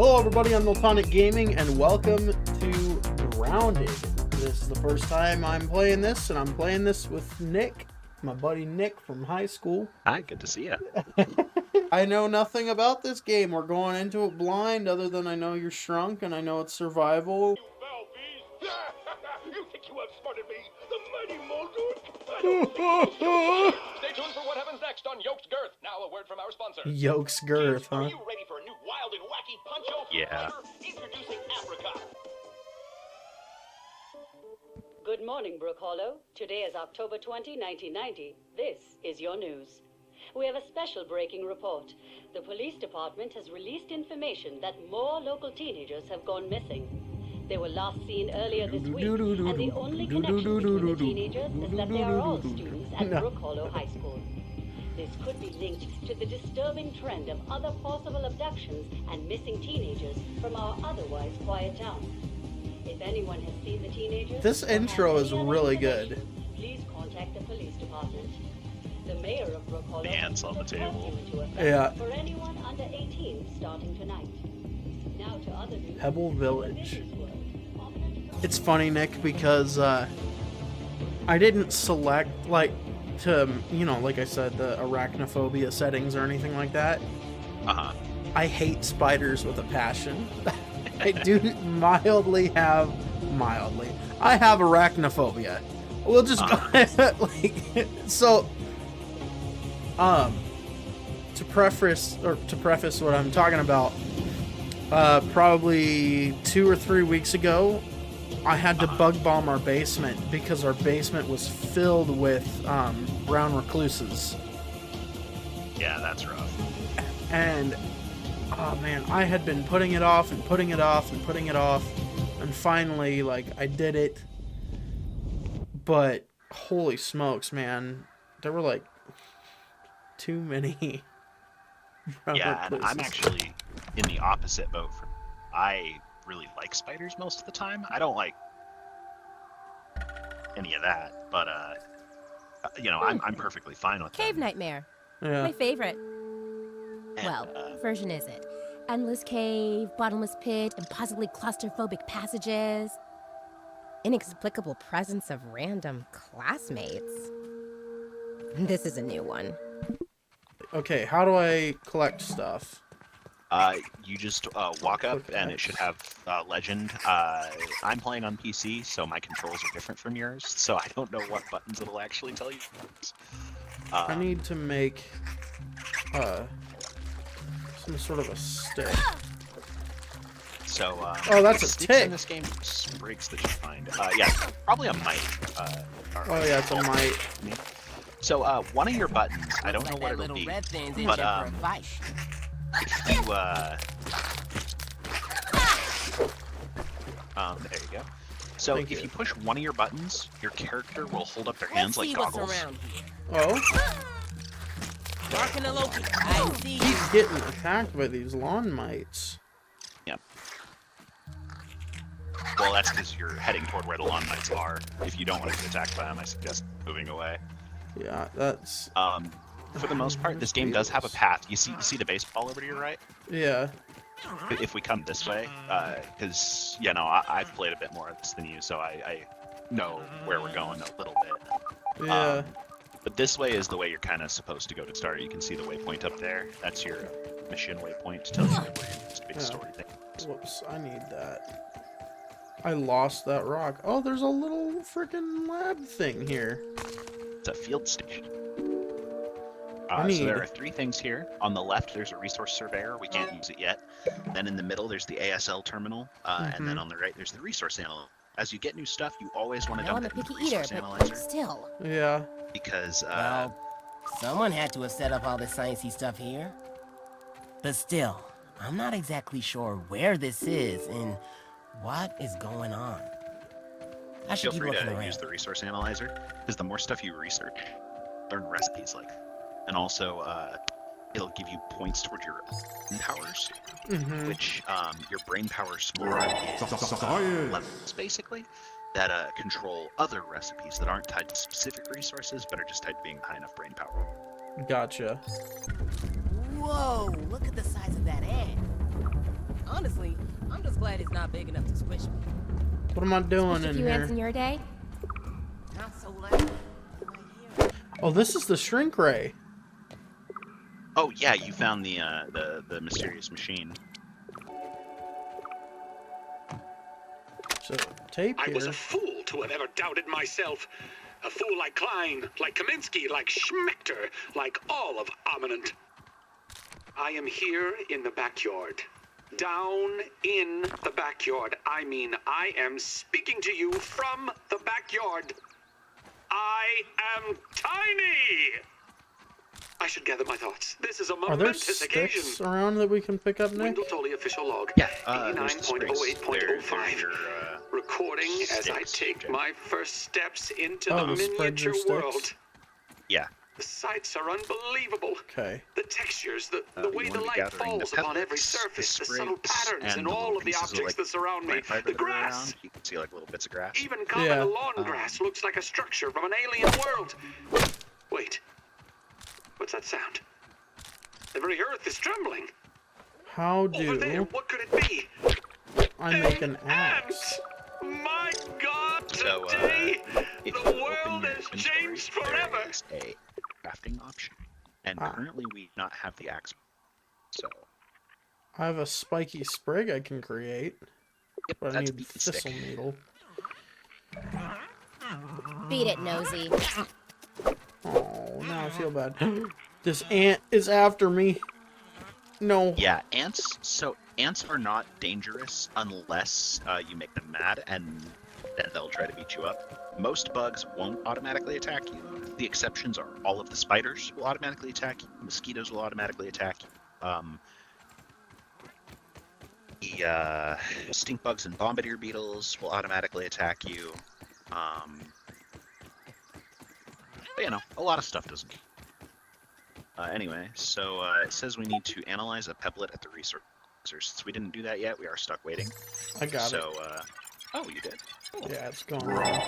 Hello everybody, I'm Miltonic Gaming, and welcome to Grounded. This is the first time I'm playing this, and I'm playing this with Nick, my buddy Nick from high school. Hi, good to see you. I know nothing about this game. We're going into it blind, other than I know you're shrunk, and I know it's survival. You foul beast! You think you outsmarted me? The mighty Muldoon? I don't believe you. Stay tuned for what happens next on Yokes Girth. Now a word from our sponsor. Yokes Girth, huh? Are you ready for a new wild and wacky punch-out? Yeah. Introducing Apricot. Good morning, Brook Hollow. Today is October 20, 1990. This is your news. We have a special breaking report. The police department has released information that more local teenagers have gone missing. They were last seen earlier this week, and the only connection between the teenagers is that they are all students at Brook Hollow High School. This could be linked to the disturbing trend of other possible abductions and missing teenagers from our otherwise quiet town. If anyone has seen the teenagers, This intro is really good. Please contact the police department. The mayor of Brook Hollow Bands on the table. Yeah. For anyone under 18 starting tonight. Now to other news. Pebble Village. It's funny, Nick, because I didn't select, like I said, the arachnophobia settings or anything like that. Uh-huh. I hate spiders with a passion. I do I have arachnophobia. We'll just to preface what I'm talking about, probably 2 or 3 weeks ago, I had to bug bomb our basement because our basement was filled with brown recluses. Yeah, that's rough. And oh man, I had been putting it off, and finally, I did it. But holy smokes, man, there were too many brown Yeah, recluses. and I'm actually in the opposite boat. I really like spiders most of the time. I don't like any of that, but I'm perfectly fine with Cave them. Nightmare. Yeah. My favorite. And, Well, version is it. Endless cave, bottomless pit, impossibly claustrophobic passages. Inexplicable presence of random classmates. This is a new one. Okay, how do I collect stuff? you just walk up and it should have legend. I'm playing on PC, so my controls are different from yours, so I don't know what buttons it'll actually tell you. I need to make some sort of a stick. So, oh, that's a sticks tick. in this game, sprigs that you find. Yeah, probably a mite. Oh yeah, it's a mite. So, one of your buttons, I don't know what it'll be, but if you, there you go. So, Thank if you. you push one of your buttons, your character will hold up their hands like goggles. Oh, Marking a Loki. I see you. he's getting attacked by these lawn mites. Yep. Well, that's because you're heading toward where the lawn mites are. If you don't want to get attacked by them, I suggest moving away. Yeah, that's For the most part, this game does have a path. You see the baseball over to your right? yeah. If we come this way, because, I've played a bit more of this than you, so I know where we're going a little bit. Yeah. But this way is the way you're kind of supposed to go to start. You can see the waypoint up there. That's your mission waypoint to tell you where your big story thing is. Whoops, I need that. I lost that rock. Oh, there's a little freaking lab thing here. It's a field station. I So there need- are 3 things here. On the left, there's a resource surveyor. We can't use it yet. Then in the middle, there's the ASL terminal. And then on the right, there's the resource analyzer. As you get new stuff, you always want to Now I'm dump a it into the picky eater, resource but analyzer. still. Yeah. Because, Well, someone had to have set up all this sciencey stuff here. But still, I'm not exactly sure where this is and what is going on. I should feel keep free looking to around. use the resource analyzer. Because the more stuff you research, learn recipes like that. And also, it'll give you points toward your brain powers, which your brain power score is levels, basically, that control other recipes that aren't tied to specific resources, but are just tied to being high enough brain power. Gotcha. Whoa, look at the size of that ant. Honestly, I'm just glad it's not big enough to squish me. What am I doing Squish a in few ants in here? your day? Not so loud. Oh, this is the shrink ray. Oh yeah, you found the mysterious machine. So tape I was here. a fool to have ever doubted myself. A fool like Klein, like Kaminsky, like Schmechter, like all of Armament. I am here in the backyard. Down in the backyard. I mean, I am speaking to you from the backyard. I am tiny! I should gather my thoughts. This is a Are there momentous occasion. sticks around that we can pick up, Nick? Wendell Tully official log. Yeah, there's the sprigs. 89.08.05. They're Recording as I sticks, take Jim. my first steps into Oh, the the sprigs are miniature sticks? world. Yeah. The sights are unbelievable. Okay. The textures, the You way wanna the be light gathering falls the upon every pellets, surface, the sprigs, subtle patterns, and the all little of the pieces objects like that surround me. plant fiber The that are grass. around. You can see like little bits of grass. Even common Yeah. lawn grass looks like a structure from an alien world. Wait. What's that sound? The very earth is trembling. How Over there, do what could it be? I make an axe? My God, So, today if the you open world your has inventory, changed forever. there is a crafting option, and currently we do not have the axe. So, I have a spiky sprig I can create, yep, but I that's need beacon thistle stick. needle. Beat it, Nosy. Oh, now I feel bad. This ant is after me. No. Yeah, ants. So ants are not dangerous unless you make them mad, and then they'll try to beat you up. Most bugs won't automatically attack you. The exceptions are all of the spiders will automatically attack you. Mosquitoes will automatically attack you. The stink bugs and bombardier beetles will automatically attack you. But, you know, a lot of stuff doesn't. Anyway, so it says we need to analyze a pebblet at the research. Since we didn't do that yet, we are stuck waiting. I got it. So, oh, you did. Yeah, it's going wrong.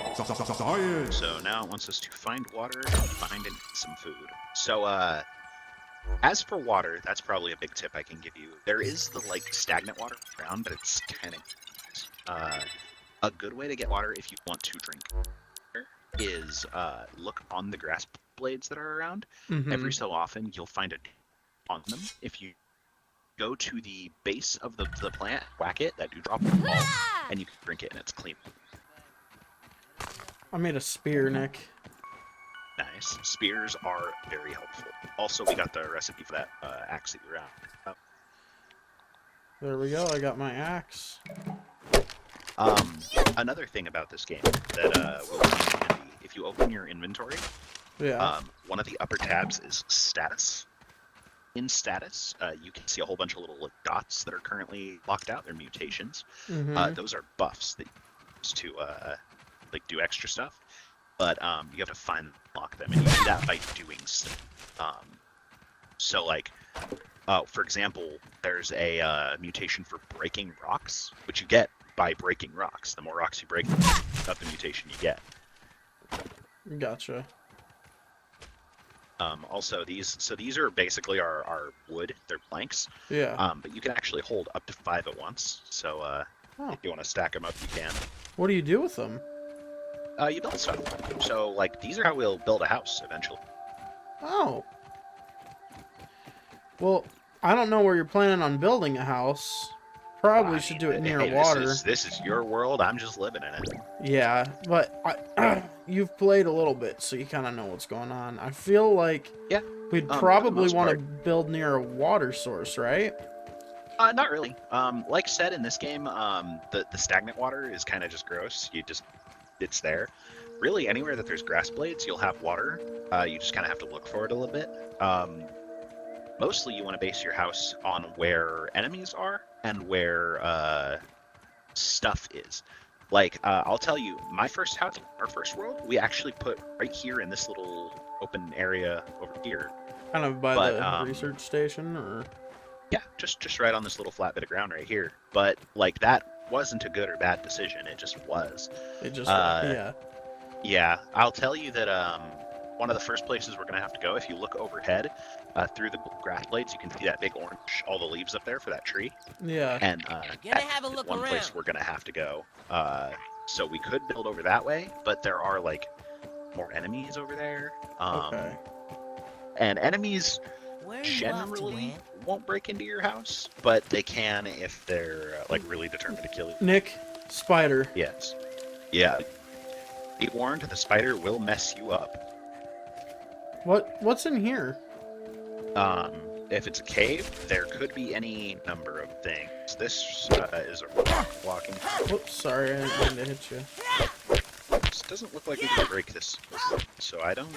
So now it wants us to find water and find and eat some food. So, as for water, that's probably a big tip I can give you. There is the, like, stagnant water around, but it's kind of... a good way to get water if you want to drink is look on the grass blades that are around. Every so often, you'll find a on them. If you go to the base of the plant, whack it, that do drop will fall, and you can drink it, and it's clean. I made a spear, Nick. Nice. Spears are very helpful. Also, we got the recipe for that axe that you ran. There we go. I got my axe. Another thing about this game that will come in handy, if you open your inventory, Yeah. one of the upper tabs is status. In status, you can see a whole bunch of little dots that are currently locked out. They're mutations. Those are buffs that you use to like do extra stuff. But you have to find and lock them, and you do that by doing stuff. So, like, for example, there's a mutation for breaking rocks, which you get by breaking rocks. The more rocks you break, the the mutation you get. Gotcha. Also, these are basically our wood. They're planks. Yeah. But you can actually hold up to 5 at once. So if you want to stack them up, you can. What do you do with them? You build stuff. So, like, these are how we'll build a house eventually. Oh. Well, I don't know where you're planning on building a house. Probably should do it near hey, water. This is your world. I'm just living in it. Yeah, but you've played a little bit, so you kind of know what's going on. I feel like Yeah. we'd for the probably most want to part. build near a water source, right? Not really. Like said in this game, the stagnant water is kind of just gross. It's there. Really, anywhere that there's grass blades, you'll have water. You just kind of have to look for it a little bit. Mostly, you want to base your house on where enemies are and where stuff is. Like, I'll tell you, my first house, our first world, we actually put right here in this little open area over here. Kind of by But, the research station, or... Yeah, just right on this little flat bit of ground right here. But, like, that wasn't a good or bad decision. It just was. It just, yeah. Yeah, I'll tell you that one of the first places we're going to have to go. If you look overhead through the grass blades, you can see that big orange, all the leaves up there for that tree. Yeah. And Gonna have a look one place around. we're going to have to go. So we could build over that way, but there are like more enemies over there. Okay. And enemies Where are you off to, generally Ant? won't break into your house, but they can if they're like really determined to kill you. Nick, spider. Yes. Yeah. Be warned, the spider will mess you up. What's in here? If it's a cave, there could be any number of things. This is a rock blocking. Whoops, sorry, I didn't mean to hit you. This doesn't look like we can break this, so I don't.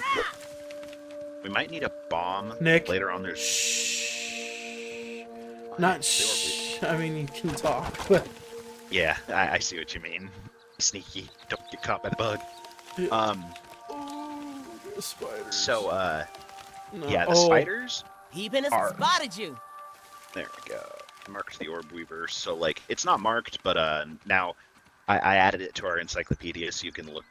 We might need a bomb Nick. later on. There's Shh. Not shh. I mean, you can talk, but yeah, I see what you mean. Sneaky, don't get caught by the bug. oh, the spiders. So No. yeah, the spiders. Peeping Are- has spotted you. There we go. I marked the orb weaver, so like it's not marked, but now I added it to our encyclopedia so you can look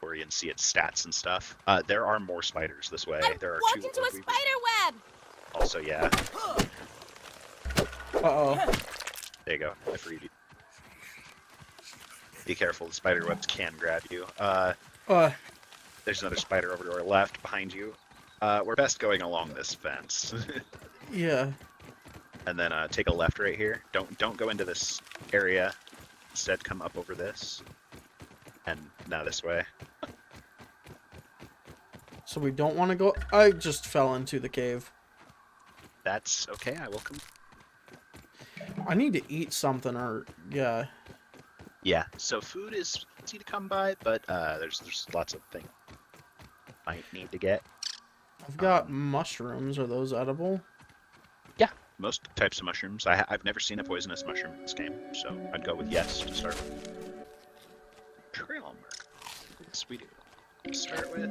for it and see its stats and stuff. There are more spiders this way. There are Walked two into a orb weavers. spider web! Also, yeah. Uh-oh. There you go. I freed you. Be careful, the spider webs can grab you. There's another spider over to our left behind you. We're best going along this fence. Yeah. And then take a left right here. Don't go into this area. Instead, come up over this. And now this way. So we don't want to go. I just fell into the cave. That's okay, I will come. I need to eat something or yeah. Yeah, so food is easy to come by, but there's lots of things might need to get. I've got mushrooms. Are those edible? Yeah, most types of mushrooms. I've never seen a poisonous mushroom in this game, so I'd go with yes to start with. Trail mark. Yes, we do. Start with.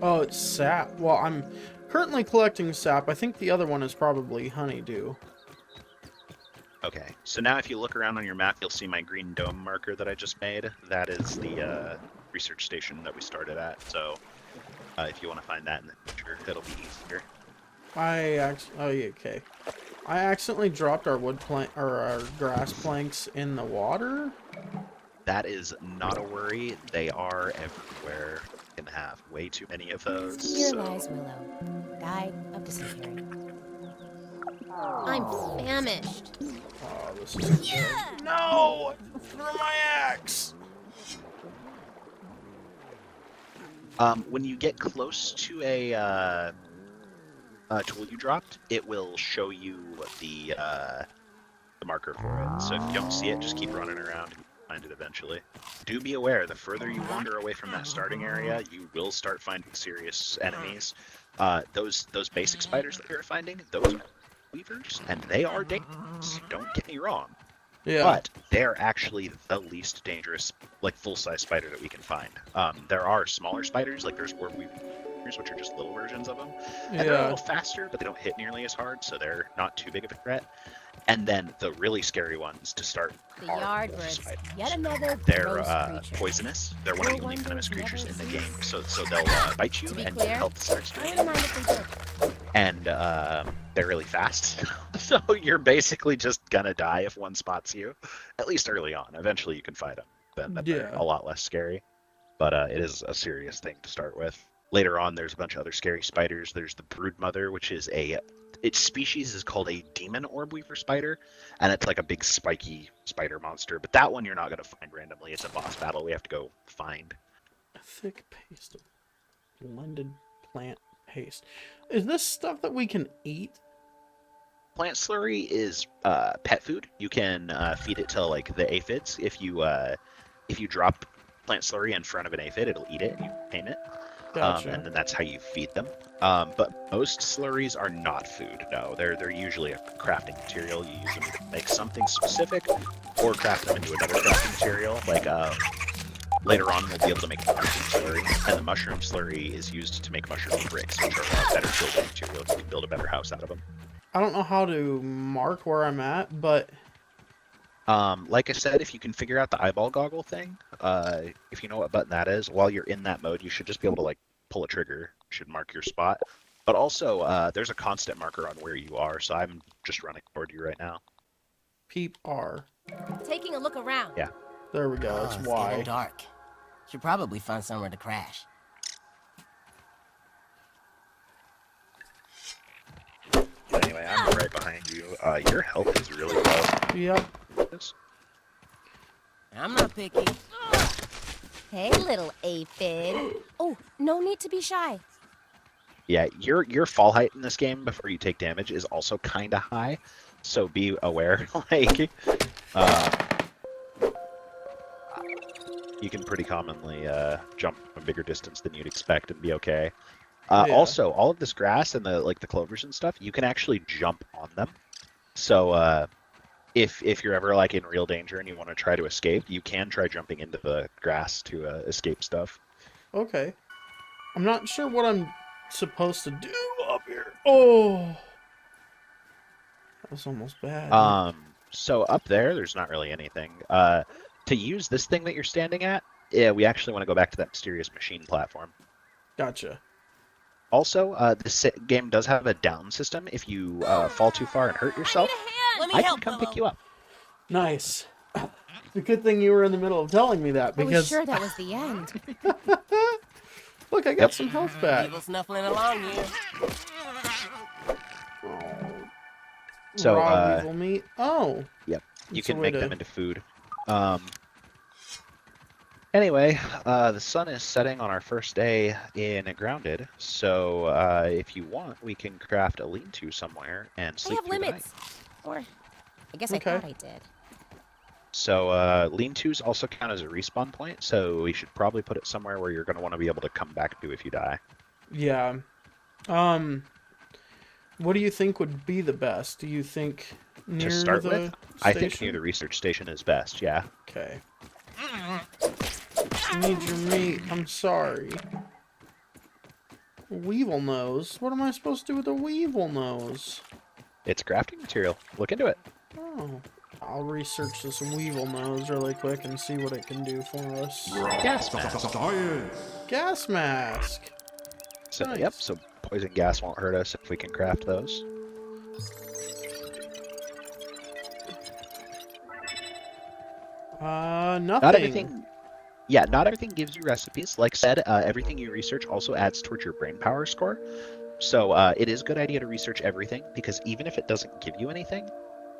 Oh, it's sap. Well, I'm currently collecting sap. I think the other one is probably honeydew. Okay, so now if you look around on your map, you'll see my green dome marker that I just made. That is the research station that we started at, so if you want to find that in the future, it'll be easier. Oh, yeah, okay. I accidentally dropped our wood plank or our grass planks in the water. That is not a worry. They are everywhere. You can have way too many of those. Here so- lies Willow, guide of disappearing. I'm famished. Oh, this is good. No! I threw my axe! When you get close to a tool you dropped, it will show you the marker for it. So if you don't see it, just keep running around and find it eventually. Do be aware, the further you wander away from that starting area, you will start finding serious enemies. Those basic spiders that you're finding, those are weavers, and they are dangerous. Don't get me wrong. Yeah. But they're actually the least dangerous, like, full-size spider that we can find. There are smaller spiders, like there's orb weavers, which are just little versions of them. And they're a Yeah. little faster, but they don't hit nearly as hard, so they're not too big of a threat. And then the really scary ones to start The are Yardbirds, spiders. yet another They're gross creature. poisonous. They're one of the No only venomous wonder creatures in never the cease. game. So they'll bite you To be and clear, your health starts I to wouldn't mind if they did. and they're really fast. So you're basically just gonna die if one spots you, at least early on. Eventually you can fight them. Then they're Yeah. a lot less scary. But it is a serious thing to start with. Later on, there's a bunch of other scary spiders. There's the brood mother, which is its species is called a demon orb weaver spider, and it's like a big spiky spider monster. But that one you're not gonna find randomly. It's a boss battle. We have to go find. A thick paste of blended plant paste. Is this stuff that we can eat? Plant slurry is pet food. You can feed it to like the aphids. If you drop plant slurry in front of an aphid, it'll eat it and you tame it. Gotcha. And then that's how you feed them. But most slurries are not food. No, they're usually a crafting material. You use them to make something specific, or craft them into another crafting material. Like later on, we'll be able to make mushroom slurry, and the mushroom slurry is used to make mushroom bricks, which are a better building material. You can build a better house out of them. I don't know how to mark where I'm at, but Like I said, if you can figure out the eyeball goggle thing, if you know what button that is, while you're in that mode, you should just be able to like pull a trigger. should mark your spot. But also, there's a constant marker on where you are, so I'm just running toward you right now. Peep R. Taking a look around. Yeah. There we go. Oh, It's it's Y. getting dark. Should probably find somewhere to crash. Anyway, I'm right behind you. Your health is really low. Yep. I'm not picky. Hey, little aphid. Oh, no need to be shy. Yeah, your fall height in this game before you take damage is also kind of high, so be aware. Like, you can pretty commonly jump a bigger distance than you'd expect and be okay. Yeah. Also, all of this grass and the clovers and stuff, you can actually jump on them. So if you're ever like in real danger and you want to try to escape, you can try jumping into the grass to escape stuff. Okay. I'm not sure what I'm supposed to do up here. Oh, that was almost bad. So up there's not really anything. To use this thing that you're standing at, yeah, we actually want to go back to that mysterious machine platform. Gotcha. Also, this game does have a down system. If you fall too far and hurt yourself, Let me I can help, come Willow. pick you up. Nice. It's a good thing you were in the middle of telling me that, I was because sure that was the end. look, I got some health back. People snuffling along here. Oh, So, raw weevil meat. Oh. Yep, you It's a can way make to- them into food. Anyway, the sun is setting on our first day in Grounded, so if you want, we can craft a lean-to somewhere and I sleep have through the night. limits. Or, I guess Okay. I thought I did. So lean-tos also count as a respawn point, so we should probably put it somewhere where you're going to want to be able to come back to if you die. Yeah. What do you think would be the best? Do you think near To start the with, station? I think near the research station is best, yeah. Okay. I need your meat. I'm sorry. Weevil nose? What am I supposed to do with a weevil nose? It's crafting material. Look into it. Oh. I'll research this weevil nose really quick and see what it can do for us. Gas mask. Gas mask! So, Nice. Yep, so poison gas won't hurt us if we can craft those. Nothing. Not everything. Yeah, not everything gives you recipes. Like said, everything you research also adds towards your brain power score. So it is a good idea to research everything, because even if it doesn't give you anything,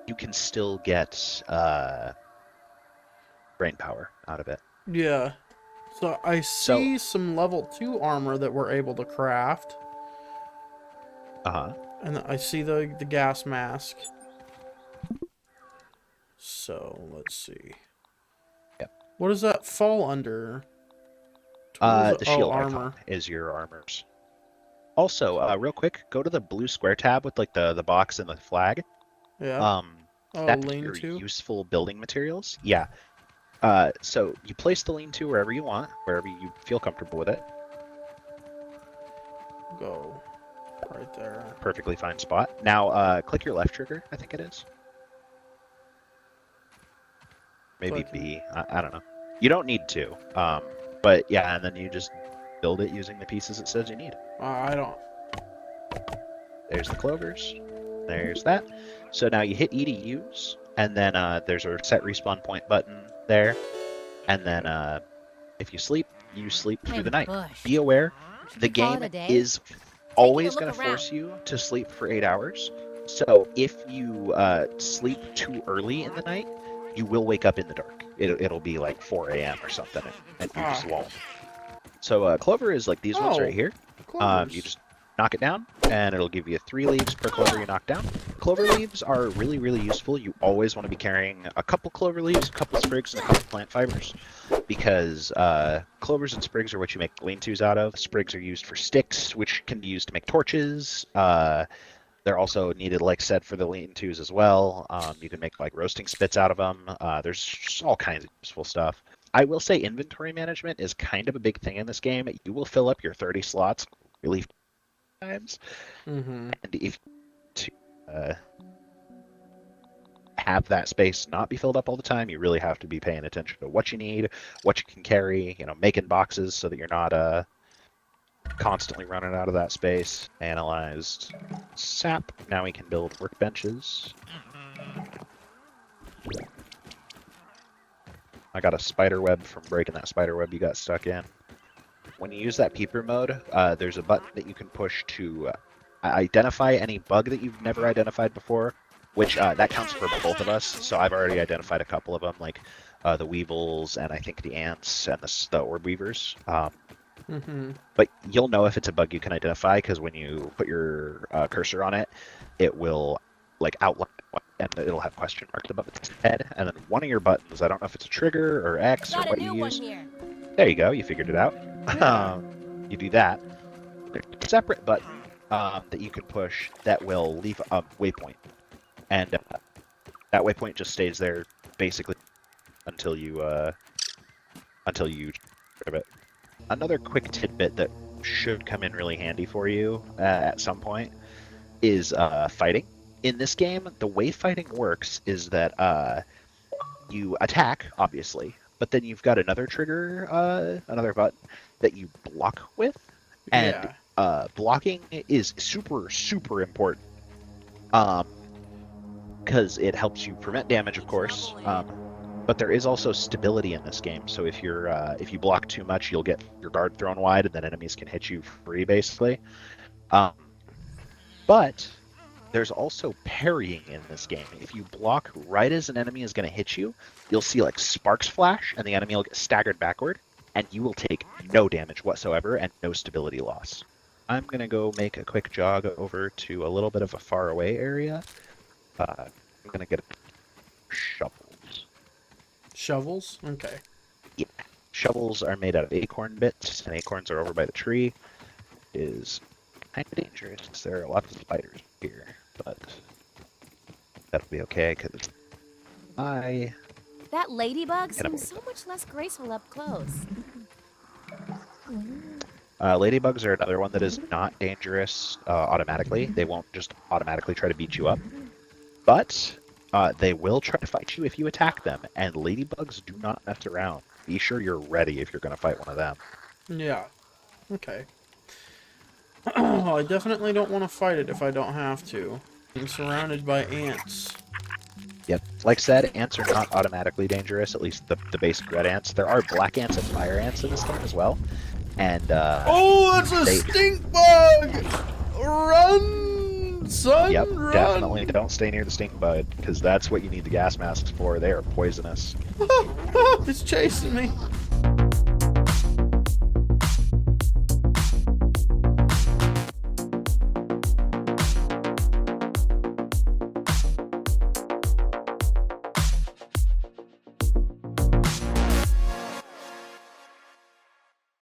you can still get brain power out of it. Yeah. So I see some level 2 armor that we're able to craft. Uh-huh. And I see the gas mask. So, let's see. Yep. What does that fall under? The Oh, shield armor. icon is your armors. Also, real quick, go to the blue square tab with like the box and the flag. Yeah. That's lean your to? useful building materials. Yeah. So you place the lean-to wherever you want, wherever you feel comfortable with it. Go. Right there. Perfectly fine spot. Now, click your left trigger, I think it is. Maybe Click. B. I don't know. You don't need to. But yeah, and then you just build it using the pieces it says you need. I don't... There's the clovers. There's that. So now you hit E to use, and then there's a set respawn point button there. And then if you sleep through the night. Bush. Be aware, the Call it game a day? is always look going to around. force you to sleep for 8 hours. So if you sleep too early in the night, you will wake up in the dark. It'll be like 4 a.m. or something, and you just won't. So clover is like these ones Oh, right here. clovers. You just knock it down, and it'll give you 3 leaves per clover you knock down. Clover leaves are really, really useful. You always want to be carrying a couple clover leaves, a couple sprigs, and a couple plant fibers, because clovers and sprigs are what you make lean-tos out of. Sprigs are used for sticks, which can be used to make torches. They're also needed, like said, for the lean-tos as well. You can make like roasting spits out of them. There's just all kinds of useful stuff. I will say inventory management is kind of a big thing in this game. You will fill up your 30 slots really times, Mm-hmm. and if to have that space not be filled up all the time, you really have to be paying attention to what you need, what you can carry, making boxes so that you're not constantly running out of that space. Analyzed sap. Now we can build workbenches. I got a spider web from breaking that spider web you got stuck in. When you use that peeper mode, there's a button that you can push to identify any bug that you've never identified before, which that counts for both of us. So I've already identified a couple of them, like the weevils and I think the ants and the orb weavers. But you'll know if it's a bug you can identify because when you put your cursor on it, it will like outline and it'll have question marks above its head. And then one of your buttons, I don't know if it's a trigger or X Got or what a new you one use. here. There you go. You figured it out. You do that. There's a separate button that you can push that will leave a waypoint, and that waypoint just stays there basically until you trip it. Another quick tidbit that should come in really handy for you at some point is fighting. In this game, the way fighting works is that you attack, obviously, but then you've got another trigger, another button that you block with, and blocking is super, super important because it helps you prevent damage, of course. But there is also stability in this game, so if you block too much, you'll get your guard thrown wide, and then enemies can hit you free, basically. But there's also parrying in this game. If you block right as an enemy is going to hit you, you'll see like sparks flash, and the enemy will get staggered backward, and you will take no damage whatsoever and no stability loss. I'm going to go make a quick jog over to a little bit of a faraway area. I'm going to get shovels. Shovels? Okay. Yeah. Shovels are made out of acorn bits, and acorns are over by the tree. It is kind of dangerous. There are lots of spiders here, but that'll be okay because That ladybug seems so much less graceful up close. Ladybugs are another one that is not dangerous automatically. They won't just automatically try to beat you up, but they will try to fight you if you attack them, and ladybugs do not mess around. Be sure you're ready if you're going to fight one of them. Yeah. Okay. I definitely don't want to fight it if I don't have to. I'm surrounded by ants. Yep. Like said, ants are not automatically dangerous, at least the basic red ants. There are black ants and fire ants in this game as well. And oh, that's a stink bug! Run, son, yep, run! definitely don't stay near the stink bug, because that's what you need the gas masks for. They are poisonous. It's chasing me.